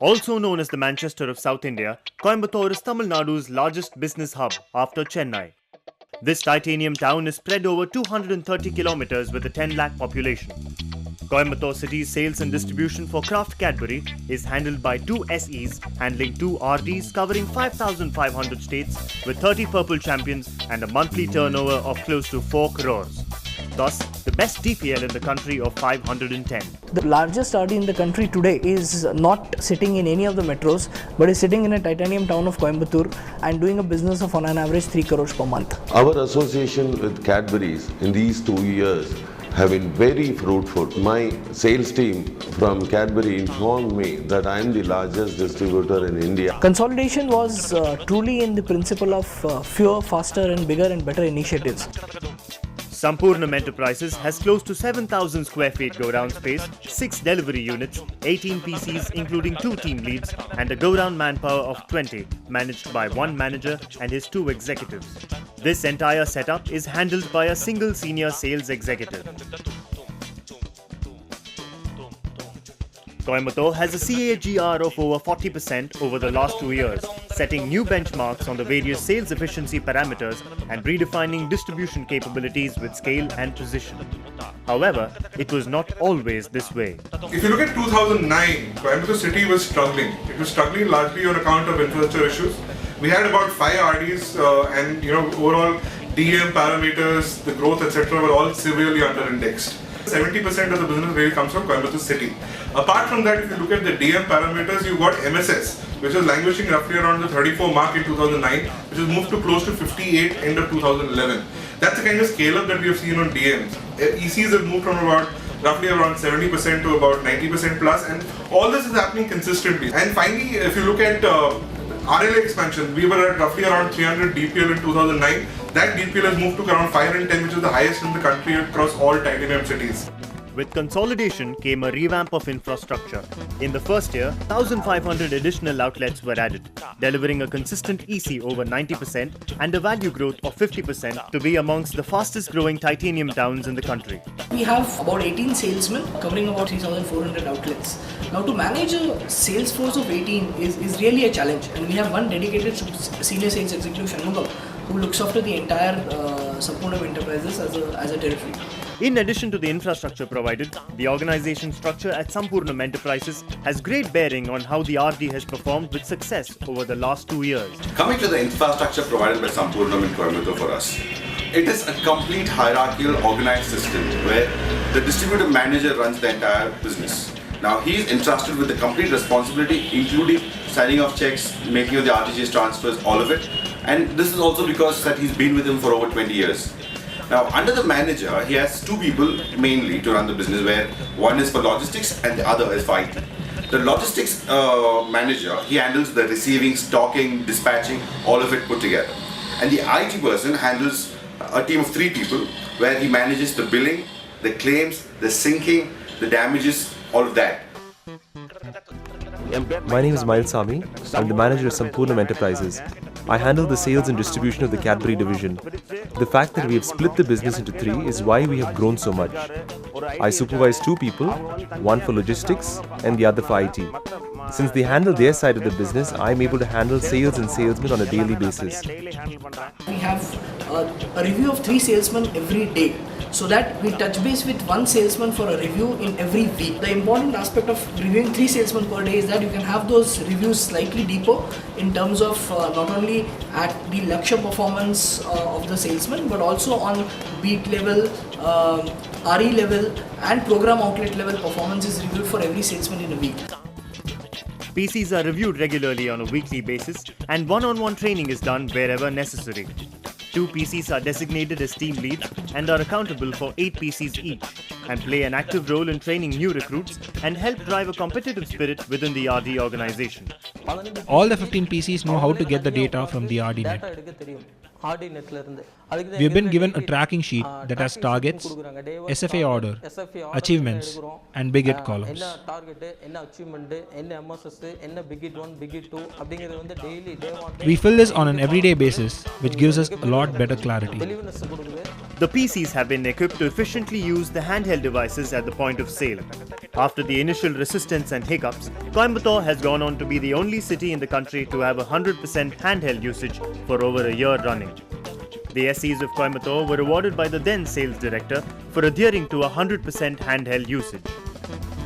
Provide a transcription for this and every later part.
Also known as the Manchester of South India, Coimbatore is Tamil Nadu's largest business hub after Chennai. This titanium town is spread over 230 kilometers with a 10 lakh population. Coimbatore City's sales and distribution for Kraft Cadbury is handled by two SEs handling two RDs covering 5,500 states with 30 purple champions and a monthly turnover of close to 4 crores. Thus, the best DPL in the country of 510. The largest RD in the country today is not sitting in any of the metros, but is sitting in a titanium town of Coimbatore and doing a business of on an average 3 crores per month. Our association with Cadbury's in these 2 years have been very fruitful. My sales team from Cadbury informed me that I am the largest distributor in India. Consolidation was truly in the principle of fewer, faster and bigger and better initiatives. Sampurnam Enterprises has close to 7,000 square feet go-down space, 6 delivery units, 18 PCs including 2 team leads and a go-down manpower of 20 managed by one manager and his 2 executives. This entire setup is handled by a single senior sales executive. Coimbatore has a CAGR of over 40% over the last 2 years, setting new benchmarks on the various sales efficiency parameters and redefining distribution capabilities with scale and precision. However, it was not always this way. If you look at 2009, Coimbatore City was struggling. It was struggling largely on account of infrastructure issues. We had about 5 RDs and overall DM parameters, the growth etc. were all severely under-indexed. 70% of the business really comes from Coimbatore City. Apart from that, if you look at the DM parameters, you've got MSS, which was languishing roughly around the 34 mark in 2009, which has moved to close to 58 end of 2011. That's the kind of scale-up that we have seen on DMs. ECs have moved from roughly around 70% to about 90% plus, and all this is happening consistently. And finally, if you look at RLA expansion, we were at roughly around 300 DPL in 2009. That DPL has moved to around 510, which is the highest in the country across all titanium cities. With consolidation came a revamp of infrastructure. In the first year, 1,500 additional outlets were added, delivering a consistent EC over 90% and a value growth of 50% to be amongst the fastest growing titanium towns in the country. We have about 18 salesmen covering about 3,400 outlets. Now to manage a sales force of 18 is really a challenge, and we have one dedicated senior sales executive, Shanmugam, who looks after the entire Sampurnam Enterprises as a territory. In addition to the infrastructure provided, the organization structure at Sampurnam Enterprises has great bearing on how the RD has performed with success over the last 2 years. Coming to the infrastructure provided by Sampurnam in Coimbatore for us, it is a complete hierarchical organized system where the distributor manager runs the entire business. Now he is entrusted with the complete responsibility, including signing off checks, making of the RTGS transfers, all of it. And this is also because that he's been with him for over 20 years. Now, under the manager, he has 2 people mainly to run the business, where one is for logistics and the other is for IT. The logistics manager, he handles the receiving, stocking, dispatching, all of it put together. And the IT person handles a team of 3 people, where he manages the billing, the claims, the syncing, the damages, all of that. My name is Mailsami. I'm the manager of Sampurnam Enterprises. I handle the sales and distribution of the Cadbury division. The fact that we have split the business into 3 is why we have grown so much. I supervise 2 people, one for logistics and the other for IT. Since they handle their side of the business, I'm able to handle sales and salesmen on a daily basis. We have a review of 3 salesmen every day, so that we touch base with one salesman for a review in every week. The important aspect of reviewing 3 salesmen per day is that you can have those reviews slightly deeper in terms of not only at the Lakshya performance of the salesman, but also on beat level, RE level and program outlet level performance is reviewed for every salesman in a week. PCs are reviewed regularly on a weekly basis and one-on-one training is done wherever necessary. 2 PCs are designated as team leads and are accountable for 8 PCs each and play an active role in training new recruits and help drive a competitive spirit within the RD organization. All the 15 PCs know how to get the data from the RD net. We have been given a tracking sheet that has targets, SFA order, achievements, and big hit columns. We fill this on an everyday basis, which gives us a lot better clarity. The PCs have been equipped to efficiently use the handheld devices at the point of sale. After the initial resistance and hiccups, Coimbatore has gone on to be the only city in the country to have 100% handheld usage for over a year running. The SEs of Coimbatore were awarded by the then sales director for adhering to 100% handheld usage.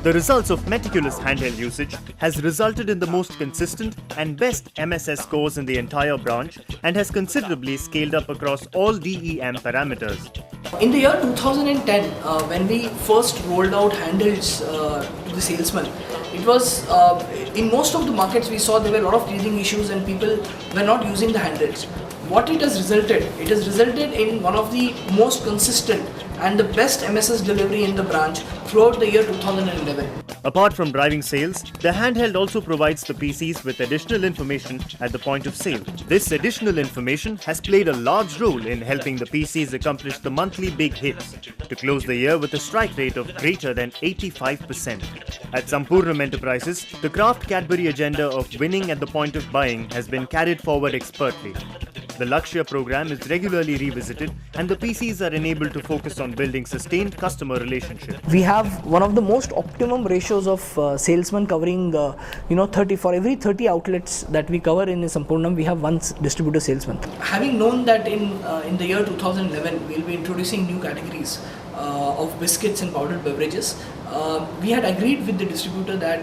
The results of meticulous handheld usage has resulted in the most consistent and best MSS scores in the entire branch and has considerably scaled up across all DEM parameters. In the year 2010, when we first rolled out handhelds to the salesmen, it was in most of the markets we saw there were a lot of teething issues and people were not using the handhelds. What it has resulted? It has resulted in one of the most consistent and the best MSS delivery in the branch throughout the year 2011. Apart from driving sales, the handheld also provides the PCs with additional information at the point of sale. This additional information has played a large role in helping the PCs accomplish the monthly big hits to close the year with a strike rate of greater than 85%. At Sampurnam Enterprises, the Craft Cadbury agenda of winning at the point of buying has been carried forward expertly. The Lakshya program is regularly revisited and the PCs are enabled to focus on building sustained customer relationships. We have one of the most optimum ratios of salesmen covering 30 for every 30 outlets that we cover in Sampurnam, we have one distributor salesman. Having known that in the year 2011 we'll be introducing new categories of biscuits and powdered beverages, we had agreed with the distributor that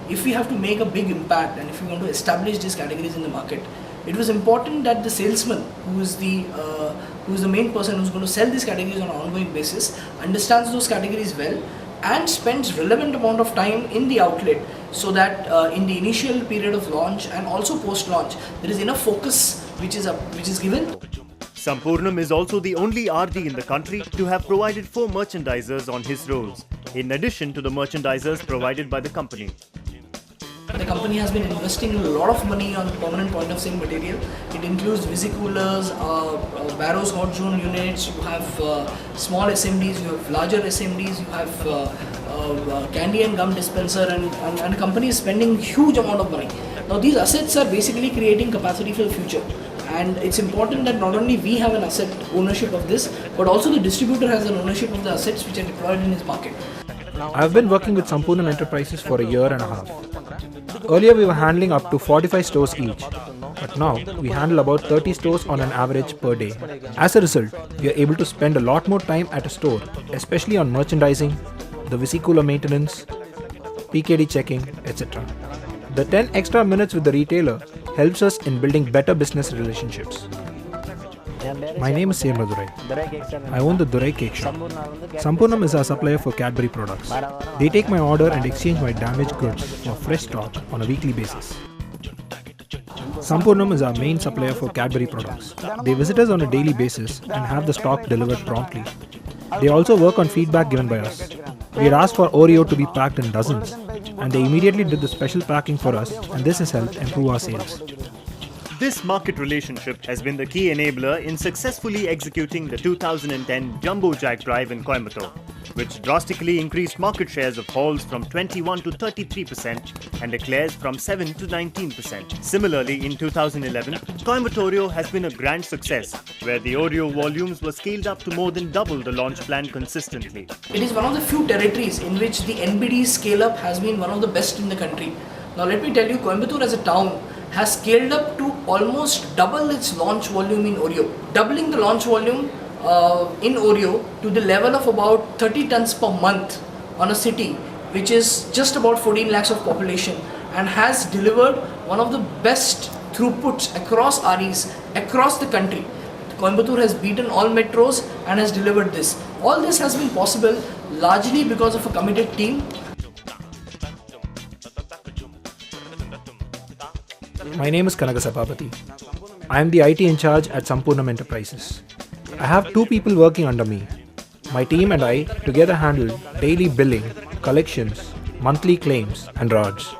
if we have to make a big impact and if we want to establish these categories in the market, it was important that the salesman, who is the main person who's going to sell these categories on an ongoing basis, understands those categories well and spends relevant amount of time in the outlet so that in the initial period of launch and also post-launch, there is enough focus which is given. Sampurnam is also the only RD in the country to have provided 4 merchandisers on his rolls, in addition to the merchandisers provided by the company. The company has been investing a lot of money on permanent point of sale material. It includes visicoolers, Barrows hot zone units, you have small SMDs, you have larger SMDs, you have candy and gum dispenser, and the company is spending huge amount of money. Now these assets are basically creating capacity for the future. And it's important that not only we have an asset ownership of this, but also the distributor has an ownership of the assets which are deployed in his market. I've been working with Sampurnam Enterprises for a year and a half. Earlier we were handling up to 45 stores each, but now we handle about 30 stores on an average per day. As a result, we are able to spend a lot more time at a store, especially on merchandising, the vesicooler maintenance, PKD checking, etc. The 10 extra minutes with the retailer helps us in building better business relationships. My name is Seymour Durai. I own the Durai Cake Shop. Sampurnam is our supplier for Cadbury products. They take my order and exchange my damaged goods for fresh stock on a weekly basis. Sampurnam is our main supplier for Cadbury products. They visit us on a daily basis and have the stock delivered promptly. They also work on feedback given by us. We had asked for Oreo to be packed in dozens, and they immediately did the special packing for us, and this has helped improve our sales. This market relationship has been the key enabler in successfully executing the 2010 Jumbo Jack Drive in Coimbatore, which drastically increased market shares of Halls from 21 to 33% and Eclairs from 7 to 19%. Similarly, in 2011, Coimbatore has been a grand success, where the Oreo volumes were scaled up to more than double the launch plan consistently. It is one of the few territories in which the NBD scale-up has been one of the best in the country. Now let me tell you, Coimbatore as a town has scaled up to almost double its launch volume in Oreo, doubling the launch volume in Oreo to the level of about 30 tons per month on a city which is just about 14 lakhs of population, and has delivered one of the best throughputs across REs across the country. Coimbatore has beaten all metros and has delivered this. All this has been possible largely because of a committed team. My name is Kanaga Sapapati. I am the IT in charge at Sampurnam Enterprises. I have 2 people working under me. My team and I together handle daily billing, collections, monthly claims and RODs.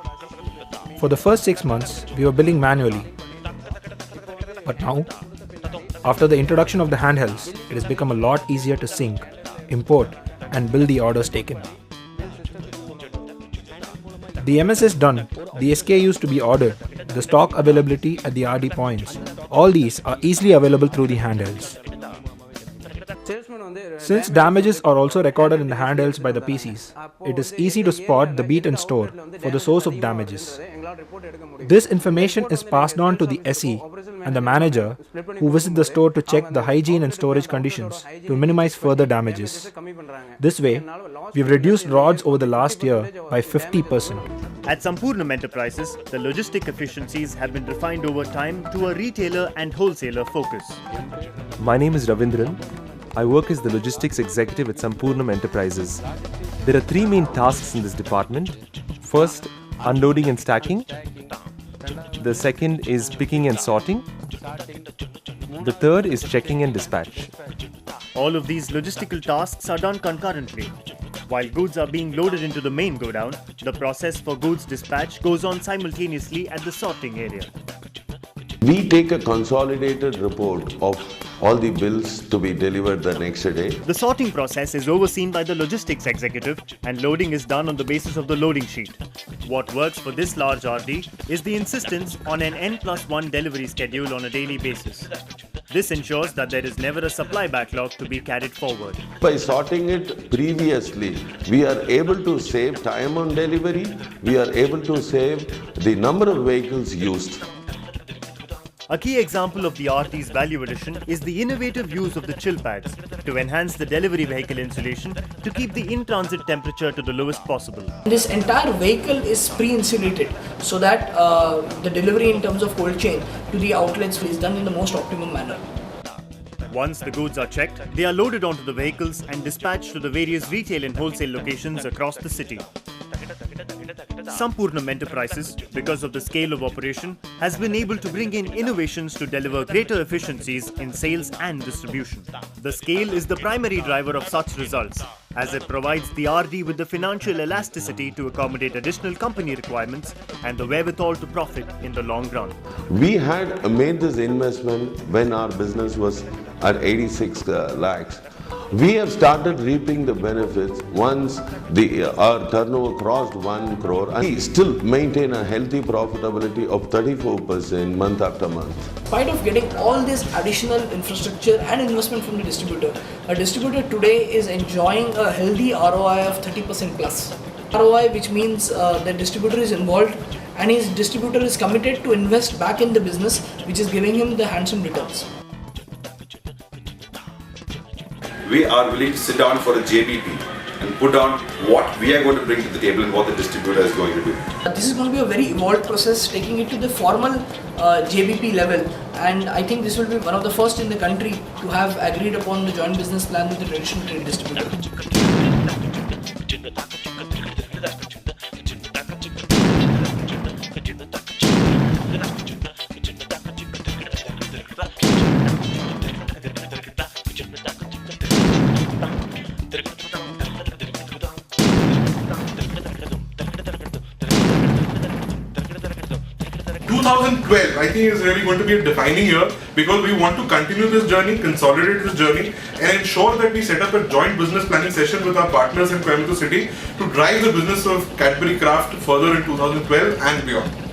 For the first 6 months, we were billing manually. But now, after the introduction of the handhelds, it has become a lot easier to sync, import and bill the orders taken. The MSS done, the SKUs to be ordered, the stock availability at the RD points, all these are easily available through the handhelds. Since damages are also recorded in the handhelds by the PCs, it is easy to spot the beat in store for the source of damages. This information is passed on to the SE and the manager, who visit the store to check the hygiene and storage conditions to minimize further damages. This way, we've reduced rods over the last year by 50%. At Sampoornam Enterprises, the logistic efficiencies have been refined over time to a retailer and wholesaler focus. My name is Ravindran. I work as the logistics executive at Sampoornam Enterprises. There are three main tasks in this department. First, unloading and stacking. The second is picking and sorting. The third is checking and dispatch. All of these logistical tasks are done concurrently. While goods are being loaded into the main godown, the process for goods dispatch goes on simultaneously at the sorting area. We take a consolidated report of all the bills to be delivered the next day. The sorting process is overseen by the logistics executive and loading is done on the basis of the loading sheet. What works for this large RD is the insistence on an N+1 delivery schedule on a daily basis. This ensures that there is never a supply backlog to be carried forward. By sorting it previously, we are able to save time on delivery, we are able to save the number of vehicles used. A key example of the RT's value addition is the innovative use of the chill pads to enhance the delivery vehicle insulation to keep the in-transit temperature to the lowest possible. This entire vehicle is pre-insulated so that the delivery in terms of cold chain to the outlets is done in the most optimum manner. Once the goods are checked, they are loaded onto the vehicles and dispatched to the various retail and wholesale locations across the city. Sampoornam Enterprises, because of the scale of operation, has been able to bring in innovations to deliver greater efficiencies in sales and distribution. The scale is the primary driver of such results, as it provides the RD with the financial elasticity to accommodate additional company requirements and the wherewithal to profit in the long run. We had made this investment when our business was at 86 lakhs. We have started reaping the benefits once our turnover crossed 1 crore, and we still maintain a healthy profitability of 34% month after month. In spite of getting all this additional infrastructure and investment from the distributor, a distributor today is enjoying a healthy ROI of 30% plus. ROI, which means the distributor is involved and his distributor is committed to invest back in the business, which is giving him the handsome returns. We are willing to sit down for a JBP and put down what we are going to bring to the table and what the distributor is going to do. This is going to be a very evolved process, taking it to the formal JBP level, and I think this will be one of the first in the country to have agreed upon the joint business plan with the traditional trade distributor. 2012, I think, is really going to be a defining year because we want to continue this journey, consolidate this journey, and ensure that we set up a joint business planning session with our partners in Coimbatore City to drive the business of Cadbury Craft further in 2012 and beyond.